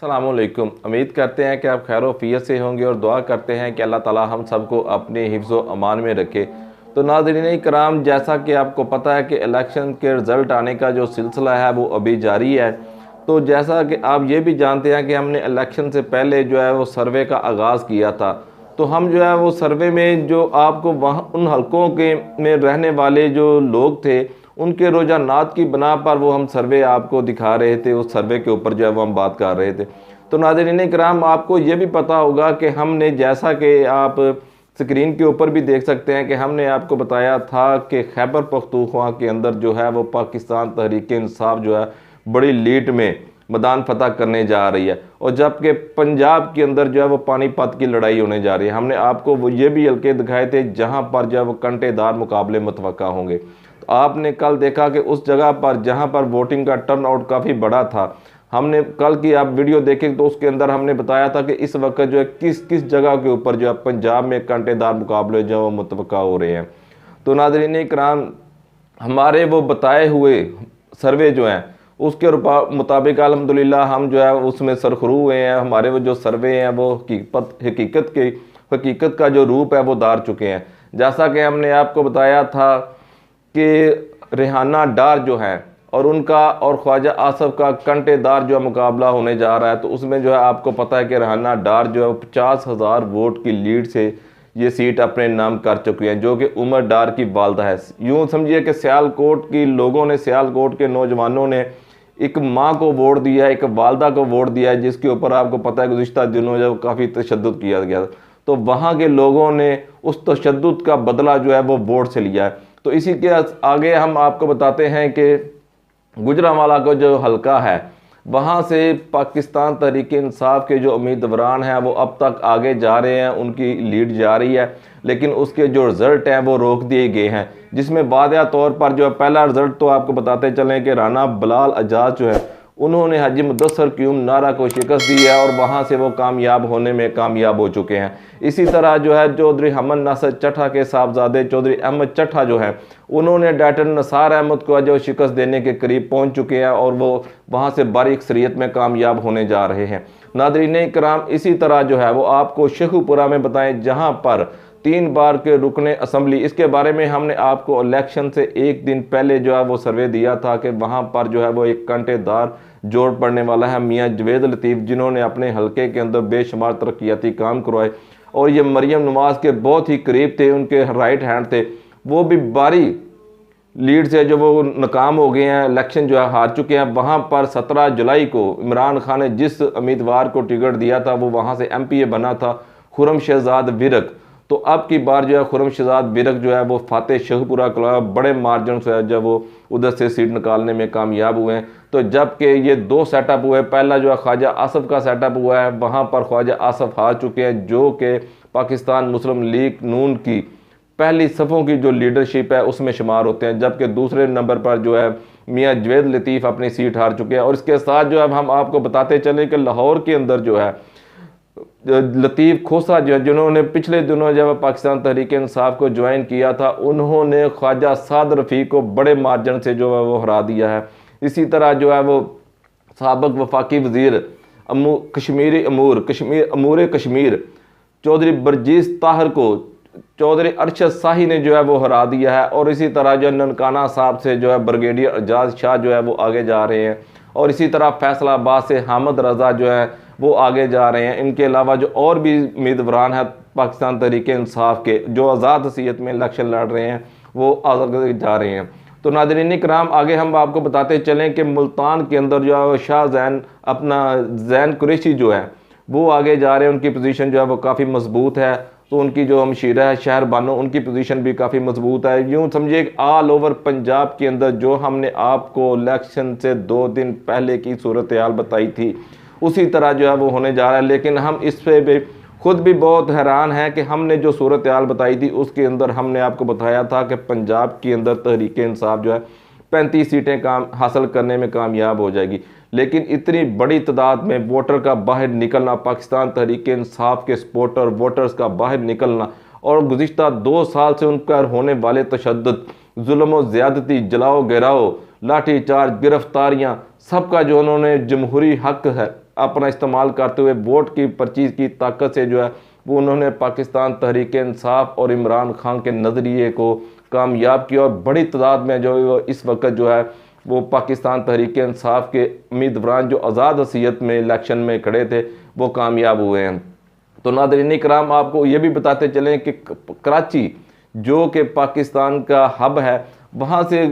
अस्सलामुअलैकुम। उम्मीद करते हैं कि आप खैर वफ़ियत से होंगे और दुआ करते हैं कि अल्लाह ताला हम सबको अपने हिफ्ज़ व अमान में रखे। तो नाज़रीन कराम, जैसा कि आपको पता है कि इलेक्शन के रिज़ल्ट आने का जो सिलसिला है वो अभी जारी है। तो जैसा कि आप ये भी जानते हैं कि हमने इलेक्शन से पहले जो है वो सर्वे का आगाज़ किया था। तो हम जो है वो सर्वे में जो आपको वहाँ उन हलकों के में रहने वाले जो लोग थे उनके रुझानात की बना पर वो हम सर्वे आपको दिखा रहे थे, उस सर्वे के ऊपर जो है वो हम बात कर रहे थे। तो नाज़रीन कराम, आपको ये भी पता होगा कि हमने, जैसा कि आप स्क्रीन के ऊपर भी देख सकते हैं, कि हमने आपको बताया था कि खैबर पख्तूनख्वा के अंदर जो है वो पाकिस्तान तहरीक इंसाफ जो है बड़ी लीड में मैदान फतह करने जा रही है, और जबकि पंजाब के अंदर जो है वो पानीपत की लड़ाई होने जा रही है। हमने आपको वो ये भी हल्के दिखाए थे जहाँ पर जो है वो कंटेदार मुकाबले मुतवक्का होंगे। तो आपने कल देखा कि उस जगह पर जहाँ पर वोटिंग का टर्न आउट काफ़ी बड़ा था, हमने कल की आप वीडियो देखें तो उसके अंदर हमने बताया था कि इस वक्त जो है किस किस जगह के ऊपर जो है पंजाब में कांटेदार मुकाबले जो है वो मुतवक्का हो रहे हैं। तो नाज़रीन कराम, हमारे वो बताए हुए सर्वे जो हैं उसके मुताबिक अल्हम्दुलिल्लाह हम जो है उसमें सरखरू हुए हैं। हमारे वो जो सर्वे हैं वो हकीकत का जो रूप है वो धार चुके हैं। जैसा कि हमने आपको बताया था कि रेहाना डार जो है और उनका और ख्वाजा आसफ का कंटेदार जो मुकाबला होने जा रहा है, तो उसमें जो है आपको पता है कि रेहाना डार जो है 50,000 वोट की लीड से ये सीट अपने नाम कर चुकी हैं, जो कि उमर डार की वालदा है। यूँ समझिए कि सियालकोट की लोगों ने, सियालकोट के नौजवानों ने एक माँ को वोट दिया है, एक वालदा को वोट दिया है, जिसके ऊपर आपको पता है गुज़िश्ता दिनों जब काफ़ी तशद्दुद किया गया, तो वहाँ के लोगों ने उस तशद्दुद का बदला जो है वो वोट से लिया है। तो इसी के आगे हम आपको बताते हैं कि गुजरांवाला का जो हलका है वहाँ से पाकिस्तान तहरीक इंसाफ के जो उम्मीदवार हैं वो अब तक आगे जा रहे हैं, उनकी लीड जा रही है, लेकिन उसके जो रिज़ल्ट हैं वो रोक दिए गए हैं, जिसमें वादिया तौर पर जो पहला रिज़ल्ट तो आपको बताते चलें कि राना बिलाल एजाज जो है उन्होंने हाजी मुदस्सर क्यूम नारा को शिकस्त दी है और वहाँ से वो कामयाब होने में कामयाब हो चुके हैं। इसी तरह जो है चौधरी हमद नासिर चट्ठा के साहबजादे चौधरी अहमद चट्ठा जो है उन्होंने डॉक्टर नसार अहमद को जो शिकस्त देने के करीब पहुँच चुके हैं और वो वहाँ से बड़ी अक्सरियत में कामयाब होने जा रहे हैं। नाज़रीन कराम, इसी तरह जो है वो आपको शेखुपुरा में बताएं जहाँ पर 3 बार के रुकने असम्बली, इसके बारे में हमने आपको इलेक्शन से एक दिन पहले जो है वो सर्वे दिया था कि वहाँ पर जो है वो एक कांटेदार जोड़ पड़ने वाला है, मियाँ जवेद लतीफ़, जिन्होंने अपने हलके के अंदर बेशुमार तरक्याती काम करवाए और ये मरियम नवाज़ के बहुत ही करीब थे, उनके राइट हैंड थे, वो भी भारी लीड से जो वो नाकाम हो गए हैं, इलेक्शन जो है हार चुके हैं। वहाँ पर 17 जुलाई को इमरान खान ने जिस उम्मीदवार को टिकट दिया था वो वहाँ से MPA बना था, खुर्रम शहजाद विरक। तो अब की बार जो है खुर्रम शहजाद विरक जो है वो फातेह शेखपुरा क्लब बड़े मार्जिन से जब वो उधर से सीट निकालने में कामयाब हुए हैं। तो जबकि ये 2 सेटअप हुए, पहला जो है ख्वाजा आसफ का सेटअप हुआ है, वहाँ पर ख्वाजा आसफ हार चुके हैं, जो कि पाकिस्तान मुस्लिम लीग नून की पहली सफ़ों की जो लीडरशिप है उसमें शुमार होते हैं, जबकि दूसरे नंबर पर जो है मियाँ जवेद लतीफ़ अपनी सीट हार चुके हैं। और इसके साथ जो है हम आपको बताते चलें कि लाहौर के अंदर जो है लतीफ़ खोसा जो है, जिन्होंने पिछले दिनों जब पाकिस्तान तहरीक इंसाफ को ज्वाइन किया था, उन्होंने ख्वाजा साद रफ़ी को बड़े मार्जिन से जो है वो हरा दिया है। इसी तरह जो है वो साबिक़ वफाकी वज़ीर अमूर कश्मीर चौधरी बरजीस ताहर को चौधरी अरशद शाही ने जो है वो हरा दिया है। और इसी तरह जो ननकाना साहब से जो है ब्रिगेडियर एजाज शाह जो है वो आगे जा रहे हैं, और इसी तरह फैसलाबाद से हामिद रज़ा जो है वो आगे जा रहे हैं। इनके अलावा जो और भी उम्मीदवार हैं पाकिस्तान तहरीक इंसाफ के जो आज़ाद हसीयत में इलेक्शन लड़ रहे हैं वो आगे जा रहे हैं। तो नाज़रीन कराम, आगे हम आपको बताते चलें कि मुल्तान के अंदर जो है शाह जैन कुरैशी जो है वो आगे जा रहे हैं, उनकी पोजीशन जो है वो काफ़ी मजबूत है। तो उनकी जो हमशीरा है शहर बानो, उनकी पोजीशन भी काफ़ी मजबूत है। यूँ समझिए ऑल ओवर पंजाब के अंदर जो हमने आपको इलेक्शन से 2 दिन पहले की सूरत हाल बताई थी उसी तरह जो है वो होने जा रहा है। लेकिन हम इस पर भी खुद भी बहुत हैरान हैं कि हमने जो सूरत हाल बताई थी उसके अंदर हमने आपको बताया था कि पंजाब के अंदर तहरीक इंसाफ जो है 35 सीटें हासिल करने में कामयाब हो जाएगी, लेकिन इतनी बड़ी तादाद में वोटर का बाहर निकलना, पाकिस्तान तहरीक इंसाफ के सपोर्टर वोटर्स का बाहर निकलना और गुज़िश्ता 2 साल से उन पर होने वाले तशद्दुद, जुल्म व ज़्यादती, जलाओ गिराओ, लाठी चार्ज, गिरफ्तारियाँ, सबका जो उन्होंने जमहूरी हक है अपना इस्तेमाल करते हुए वोट की पर्ची की ताकत से जो है वो उन्होंने पाकिस्तान तहरीक इंसाफ और इमरान खान के नज़रिए को कामयाब किया, और बड़ी तादाद में जो है इस वक्त जो है वो पाकिस्तान तहरीक इंसाफ के उम्मीदवार जो आज़ाद हसीयत में इलेक्शन में खड़े थे वो कामयाब हुए हैं। तो नाज़रीन इकराम, आपको ये भी बताते चलें कि कराची जो कि पाकिस्तान का हब है, वहाँ से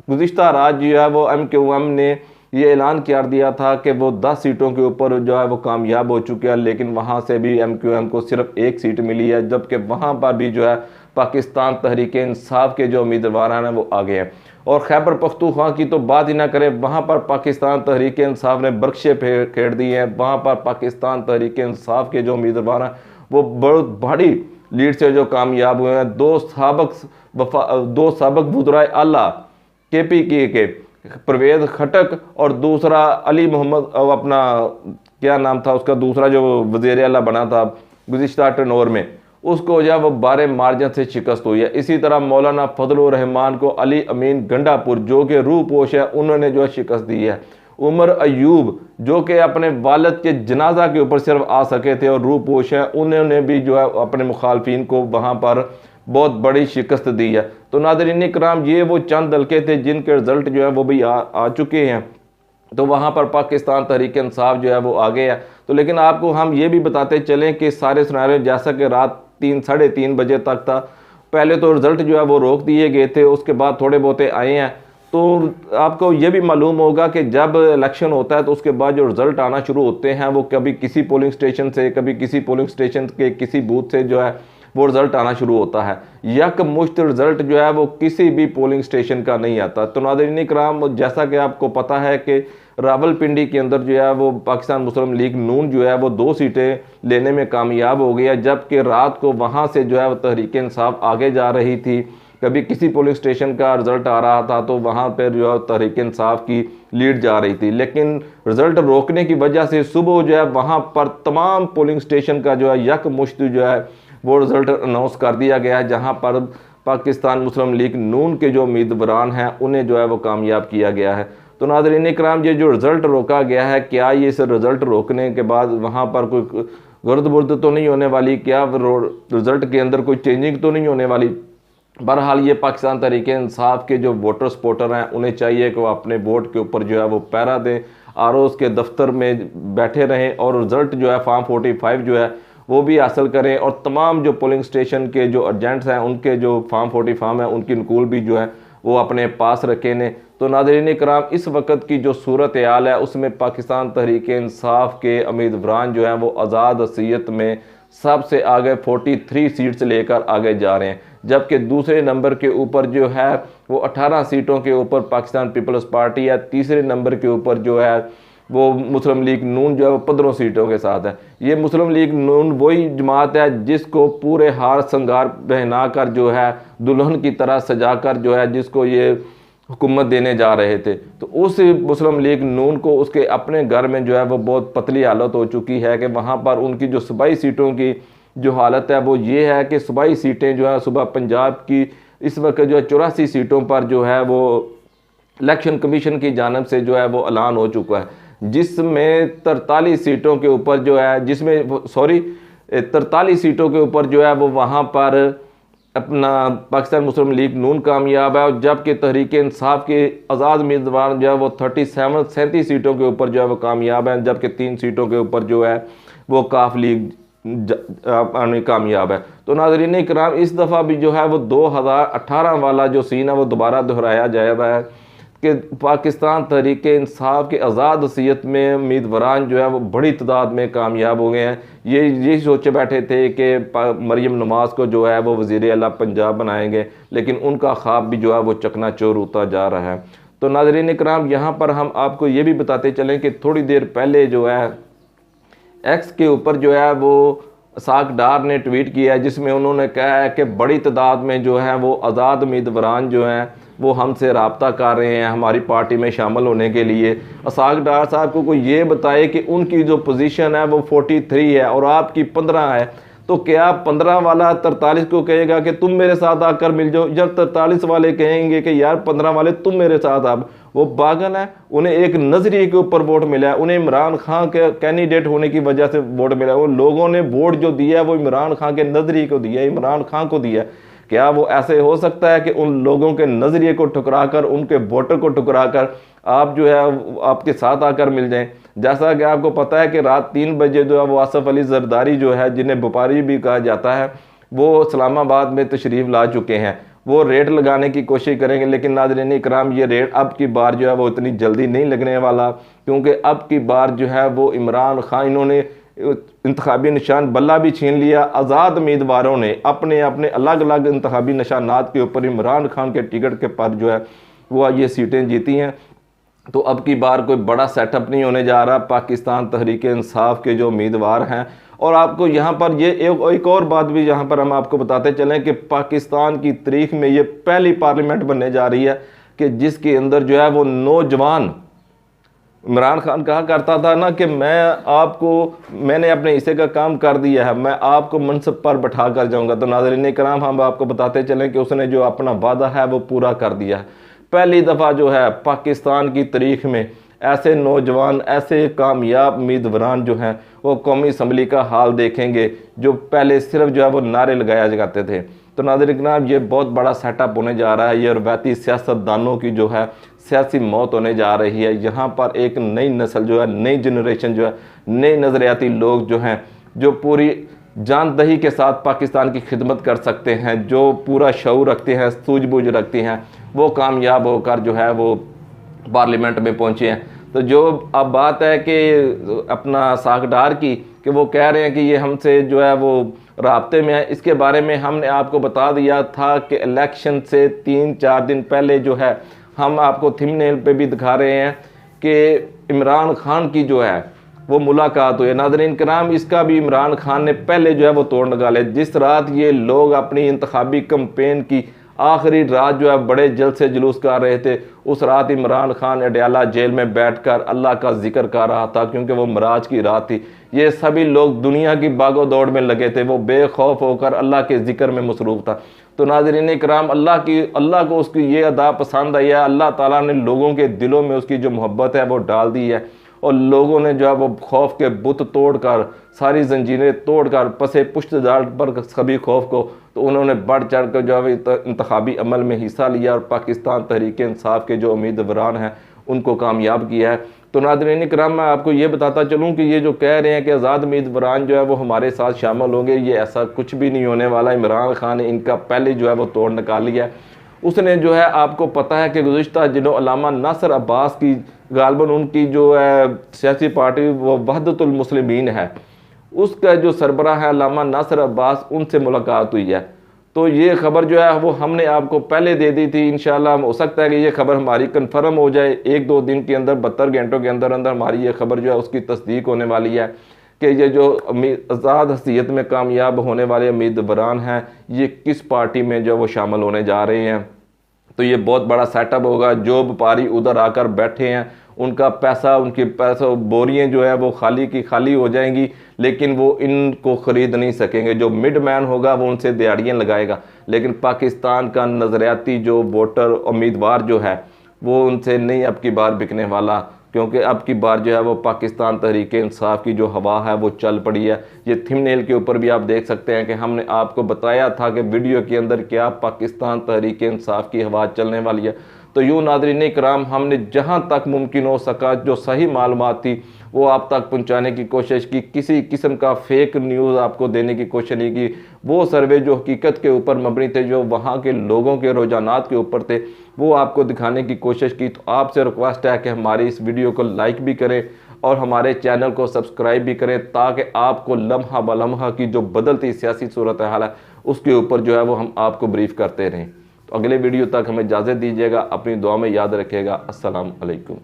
गुज़िश्ता रात जो है वो MQM ने ये ऐलान कर दिया था कि वो 10 सीटों के ऊपर जो है वो कामयाब हो चुके हैं, लेकिन वहाँ से भी MQM को सिर्फ 1 सीट मिली है, जबकि वहाँ पर भी जो है पाकिस्तान तहरीक इंसाफ के जो उम्मीदवार हैं वो आगे हैं। और खैबर पख्तूनख्वा की तो बात ही ना करें, वहाँ पर पाकिस्तान तहरीक इंसाफ ने बख्शे खेड़ दिए हैं। वहाँ पर पाकिस्तान तहरीक इंसाफ के जो उम्मीदवार हैं वो बहुत बड़ी लीड से जो कामयाब हुए हैं। दो सबक वज़राए आला KPK के परवेज़ खटक और दूसरा अली मोहम्मद, अपना क्या नाम था उसका, दूसरा जो वज़ीर आला बना था गुज़िश्ता टर्नोवर में, उसको जो है वो 12 मार्जिन से शिकस्त हुई है। इसी तरह मौलाना फजलुर रहमान को अली अमीन गंडापुर जो कि रूपोश है उन्होंने जो है शिकस्त दी है। उमर अयूब जो कि अपने वालिद के जनाजा के ऊपर सिर्फ आ सके थे और रूपोश है, उन्होंने भी जो है अपने मुखालफिन को वहाँ पर बहुत बड़ी शिकस्त दी है। तो नाज़रीन इकराम, ये वो चंद हल्के थे जिनके रिज़ल्ट जो है वो भी आ चुके हैं। तो वहाँ पर पाकिस्तान तहरीक इंसाफ जो है वो आगे है। तो लेकिन आपको हम ये भी बताते चलें कि सारे सिनारियो जैसा कि रात 3-3:30 बजे तक था, पहले तो रिज़ल्ट जो है वो रोक दिए गए थे, उसके बाद थोड़े बहुते आए हैं। तो आपको ये भी मालूम होगा कि जब इलेक्शन होता है तो उसके बाद जो रिज़ल्ट आना शुरू होते हैं वो कभी किसी पोलिंग स्टेशन से, कभी किसी पोलिंग स्टेशन के किसी बूथ से जो है वो रिज़ल्ट आना शुरू होता है। यकमुश्त रिज़ल्ट जो है वो किसी भी पोलिंग स्टेशन का नहीं आता। तो नाज़रीन इकराम, जैसा कि आपको पता है कि रावलपिंडी के अंदर जो है वो पाकिस्तान मुस्लिम लीग नून जो है वो 2 सीटें लेने में कामयाब हो गया, जबकि रात को वहाँ से जो है वो तहरीक इंसाफ आगे जा रही थी। कभी किसी पोलिंग स्टेशन का रिज़ल्ट आ रहा था तो वहाँ पर जो है तहरीक इंसाफ की लीड जा रही थी, लेकिन रिज़ल्ट रोकने की वजह से सुबह जो है वहाँ पर तमाम पोलिंग स्टेशन का जो है यकमुश्त जो है वो रिज़ल्ट अनाउंस कर दिया गया है, जहाँ पर पाकिस्तान मुस्लिम लीग नून के जो उम्मीदवार हैं उन्हें जो है वो कामयाब किया गया है। तो नाज़रीन इकराम, ये जो रिज़ल्ट रोका गया है, क्या ये इस रिज़ल्ट रोकने के बाद वहाँ पर कोई गर्द बुर्द तो नहीं होने वाली, क्या रिज़ल्ट के अंदर कोई चेंजिंग तो नहीं होने वाली? बहरहाल ये पाकिस्तान तहरीक इंसाफ के जो वोटर सपोर्टर हैं उन्हें चाहिए कि वो अपने वोट के ऊपर जो है वो पहरा दें, ROs के दफ्तर में बैठे रहें और रिज़ल्ट जो है फॉर्म 45 जो है वो भी हासिल करें, और तमाम जो पोलिंग स्टेशन के जो एजेंट्स हैं उनके जो फॉर्म 40 फॉर्म है उनकी नकूल भी जो है वो अपने पास रखे ने। तो नाज़रीन इकराम, इस वक्त की जो सूरत हाल है उसमें पाकिस्तान तहरीक इंसाफ के उम्मीदवार जो हैं वो आज़ाद हसीयत में सबसे आगे 43 सीट्स लेकर आगे जा रहे हैं, जबकि दूसरे नंबर के ऊपर जो है वो 18 सीटों के ऊपर पाकिस्तान पीपल्स पार्टी है। तीसरे नंबर के ऊपर जो है वो मुस्लिम लीग नून जो है वो 15 सीटों के साथ है। ये मुस्लिम लीग नून वही जमात है जिसको पूरे हार संगार पहना कर जो है दुल्हन की तरह सजा कर जो है जिसको ये हुकूमत देने जा रहे थे, तो उस मुस्लिम लीग नून को उसके अपने घर में जो है वो बहुत पतली हालत हो चुकी है कि वहाँ पर उनकी जो सूबाई सीटों की जो हालत है वो ये है कि सूबाई सीटें जो है सुबह पंजाब की इस वक्त जो है 84 सीटों पर जो है वो इलेक्शन कमीशन की जानब से जो है वो ऐलान हो चुका है, जिसमें 43 सीटों के ऊपर जो है 43 सीटों के ऊपर जो है वो वहाँ पर अपना पाकिस्तान मुस्लिम लीग नून कामयाब है, और जबकि तहरीक इंसाफ के आज़ाद उम्मीदवार जो है वो 37 सीटों के ऊपर जो है वो कामयाब है, जबकि 3 सीटों के ऊपर जो है वो काफ लीग कामयाब है। तो नाज़रीन इकराम, इस दफ़ा भी जो है वो 2018 वाला जो सीन है वो दोबारा दोहराया जा रहा है कि पाकिस्तान तहरीक इंसाफ के आज़ाद हसीयत में उम्मीदवार जो है वो बड़ी तादाद में कामयाब हो गए हैं। ये सोचे बैठे थे कि मरियम नवाज़ को जो है वो वज़ीर आला पंजाब बनाएंगे, लेकिन उनका ख्वाब भी जो है वो चकनाचूर होता जा रहा है। तो नाज़रीन इकराम, यहाँ पर हम आपको ये भी बताते चलें कि थोड़ी देर पहले जो है X के ऊपर जो है वो इसाक डार ने ट्वीट किया है, जिसमें उन्होंने कहा है कि बड़ी तादाद में जो है वो आज़ाद उम्मीदवार जो हैं वो हमसे रब्ता कर रहे हैं हमारी पार्टी में शामिल होने के लिए। इसाक डार साहब को कोई ये बताए कि उनकी जो पोजीशन है वो 43 है और आपकी 15 है, तो क्या 15 वाला 43 को कहेगा कि तुम मेरे साथ आकर मिल जाओ, जब 43 वाले कहेंगे कि यार 15 वाले तुम मेरे साथ आप, वो पागल हैं। उन्हें एक नज़रिए के ऊपर वोट मिला है, उन्हें इमरान खान के कैंडिडेट होने की वजह से वोट मिला है। वो लोगों ने वोट जो दिया है वो इमरान खान के नज़रिए को दिया है, इमरान खान को दिया है। क्या वो ऐसे हो सकता है कि उन लोगों के नज़रिए को ठुकरा कर, उनके वोटर को ठुकरा कर आप जो है आपके साथ आकर मिल जाएं? जैसा कि आपको पता है कि रात 3 बजे जो है वो आसफ अली जरदारी जो है, जिन्हें व्यापारी भी कहा जाता है, वो इस्लामाबाद में तशरीफ़ ला चुके हैं। वो रेट लगाने की कोशिश करेंगे, लेकिन नाज़रीन इकराम ये रेट अब की बार जो है वो इतनी जल्दी नहीं लगने वाला, क्योंकि अब की बार जो है वो इमरान खान, इन्होंने इंतखाबी निशान बल्ला भी छीन लिया। आज़ाद उम्मीदवारों ने अपने अपने अलग अलग इंतखाबी निशानात के ऊपर इमरान खान के टिकट के पर जो है वो ये सीटें जीती हैं। तो अब की बार कोई बड़ा सेटअप नहीं होने जा रहा। पाकिस्तान तहरीक इंसाफ के जो उम्मीदवार हैं, और आपको यहाँ पर ये एक और बात भी यहाँ पर हम आपको बताते चलें कि पाकिस्तान की तारीख में ये पहली पार्लियामेंट बनने जा रही है कि जिसके अंदर जो है वो नौजवान, इमरान खान कहा करता था ना कि मैंने अपने हिस्से का काम कर दिया है, मैं आपको मनसब पर बैठा कर जाऊँगा। तो नाज़रीन इकराम हम आपको बताते चलें कि उसने जो अपना वादा है वो पूरा कर दिया है। पहली दफ़ा जो है पाकिस्तान की तारीख में ऐसे नौजवान, ऐसे कामयाब उम्मीदवारान जो हैं वो कौमी असम्बली का हाल देखेंगे, जो पहले सिर्फ जो है वो नारे लगाया जाते थे। तो नाज़रीन इकराम ये बहुत बड़ा सेटअप होने जा रहा है। ये रवायती सियासतदानों की जो है सियासी मौत होने जा रही है। यहाँ पर एक नई नस्ल जो है, नई जनरेशन जो है, नए नज़रियाती लोग जो हैं, जो पूरी जानदही के साथ पाकिस्तान की खिदमत कर सकते हैं, जो पूरा शऊर रखते हैं, सूझबूझ रखते हैं, वो कामयाब होकर जो है वो पार्लियामेंट में पहुँचे हैं। तो जो अब बात है कि अपना सागडार की, कि वो कह रहे हैं कि ये हमसे जो है वो राब्ते में है, इसके बारे में हमने आपको बता दिया था कि इलेक्शन से 3-4 दिन पहले जो है हम आपको थंबनेल पे भी दिखा रहे हैं कि इमरान खान की जो है वो मुलाकात हुई। नाज़रीन कराम, इसका भी इमरान खान ने पहले जो है वो तोड़ निकाले। जिस रात ये लोग अपनी इंतखाबी कैंपेन की आखिरी रात जो है बड़े जल्द से जुलूस कर रहे थे, उस रात इमरान खान अडयाला जेल में बैठकर अल्लाह का जिक्र कर रहा था, क्योंकि वो मराज की रात थी। ये सभी लोग दुनिया की बागो दौड़ में लगे थे, वो बेखौफ होकर अल्लाह के जिक्र में मसरूफ़ था। तो नाज़रीन इकराम, अल्लाह को उसकी ये अदा पसंद आई है। अल्लाह ताला ने लोगों के दिलों में उसकी जो मोहब्बत है वो डाल दी है, और लोगों ने जो है वो खौफ के बुत तोड़कर, सारी जंजीरें तोड़कर, पसे पुश्त डाल पर सभी खौफ को, तो उन्होंने बढ़ चढ़ कर जो है इंतखाबी अमल में हिस्सा लिया, और पाकिस्तान तहरीक इंसाफ के जो उम्मीदवारान हैं उनको कामयाब किया है। तो नाज़रीन इकराम, मैं आपको ये बताता चलूँ कि ये जो कह रहे हैं कि आज़ाद उम्मीदवारान जो है वो हमारे साथ शामिल होंगे, ये ऐसा कुछ भी नहीं होने वाला। इमरान खान ने इनका पहले जो है वो तोड़ निकाल लिया है। उसने जो है, आपको पता है कि गुज़िश्ता दिनों अल्लामा नासिर अब्बास की, गालिबन उनकी जो है सियासी पार्टी वो वहदतुल मुस्लिमीन है, उसका जो सरबराह है अल्लामा नासिर अब्बास, उनसे मुलाकात हुई है। तो ये खबर जो है वो हमने आपको पहले दे दी थी। इंशाल्लाह हो सकता है कि ये खबर हमारी कंफर्म हो जाए 1-2 दिन के अंदर, 72 घंटों के अंदर अंदर हमारी ये खबर जो है उसकी तस्दीक होने वाली है कि ये जो आज़ाद हसीयत में कामयाब होने वाले उम्मीदवारान हैं, ये किस पार्टी में जो वो शामिल होने जा रहे हैं। तो ये बहुत बड़ा सेटअप होगा। जो व्यापारी उधर आकर बैठे हैं, उनका पैसा, उनकी पैसा बोरियां जो है वो खाली की खाली हो जाएंगी, लेकिन वो इनको ख़रीद नहीं सकेंगे। जो मिड मैन होगा वो उनसे दिहाड़ियाँ लगाएगा, लेकिन पाकिस्तान का नज़रियाती जो वोटर उम्मीदवार जो है वो उनसे नहीं अब की बार बिकने वाला, क्योंकि अब की बार जो है वो पाकिस्तान तहरीक इंसाफ की जो हवा है वो चल पड़ी है। ये थंबनेल के ऊपर भी आप देख सकते हैं कि हमने आपको बताया था कि वीडियो के अंदर क्या पाकिस्तान तहरीक इंसाफ की हवा चलने वाली है। तो यूँ नाज़रीन इकराम, हमने जहाँ तक मुमकिन हो सका जो सही मालूमात थी वो आप तक पहुँचाने की कोशिश की। किसी किस्म का फेक न्यूज़ आपको देने की कोशिश नहीं की। वो सर्वे जो हकीकत के ऊपर मबनी थे, जो वहाँ के लोगों के रुझानात के ऊपर थे, वो आपको दिखाने की कोशिश की। तो आपसे रिक्वेस्ट है कि हमारी इस वीडियो को लाइक भी करें और हमारे चैनल को सब्सक्राइब भी करें, ताकि आपको लम्हा ब लम्हा की जो बदलती सियासी सूरत हाल है उसके ऊपर जो है वो हम आपको ब्रीफ करते रहें। तो अगले वीडियो तक हमें इजाज़त दीजिएगा। अपनी दुआ में याद रखिएगा। अस्सलाम अलैकुम।